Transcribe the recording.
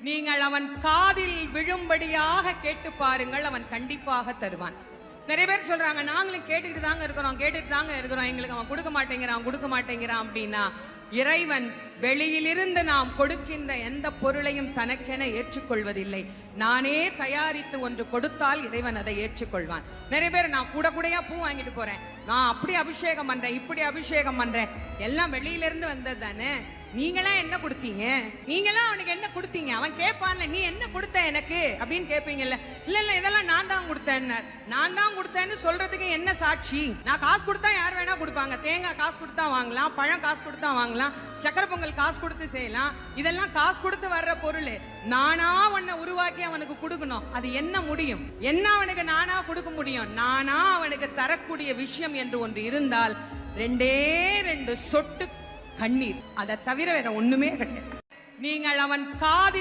நீங்கள் அவன் காதில் விழும்படியாக கேட்டு பாருங்கள், அவன் கண்டிப்பாக தருவான். நிறைய பேர் சொல்றாங்க, நாங்களும் கேட்டுட்டு தாங்க இருக்கிறோம், எங்களுக்கு அவன் கொடுக்க மாட்டேங்கிறான் அப்படின்னா, இறைவன் வெளியிலிருந்து நாம் கொடுக்கின்ற எந்த பொருளையும் தனக்கென ஏற்றுக்கொள்வதில்லை. நானே தயாரித்து ஒன்று கொடுத்தால் இறைவன் அதை ஏற்றுக்கொள்வான். நிறைய பேர் நான் கூடையா பூ வாங்கிட்டு போறேன், நான் அப்படி அபிஷேகம் பண்றேன், இப்படி அபிஷேகம் பண்றேன், எல்லாம் வெளியிலிருந்து வந்தது தானே. நீங்களாம் என்ன கொடுத்தீங்க, நீங்களாம் அவனுக்கு என்ன கொடுத்தீங்க? அவன் கேட்பான்ல, நீ என்ன கொடுத்த எனக்கு அப்படின்னு கேட்பீங்கல்ல. இல்ல இதெல்லாம் நான் தான் கொடுத்தேன்னு சொல்றதுக்கு என்ன சாட்சி? நான் காசு கொடுத்தா யார் வேணா கொடுப்பாங்க. தேங்காய் காசு கொடுத்தா வாங்கலாம், பழம் காசு கொடுத்தா வாங்கலாம், சக்கரை பொங்கல் காசு கொடுத்து செய்யலாம். இதெல்லாம் காசு கொடுத்து வர்ற பொருள். நானா உன்னை உருவாக்கி அவனுக்கு கொடுக்கணும். அது என்ன முடியும்? என்ன அவனுக்கு நானா கொடுக்க முடியும்? நானா அவனுக்கு தரக்கூடிய விஷயம் என்று ஒன்று இருந்தால் 2 சொட்டு கண்ணீர். அதை தவிர வேற ஒண்ணுமே கிடையாது. நீங்கள் அவன் காதில்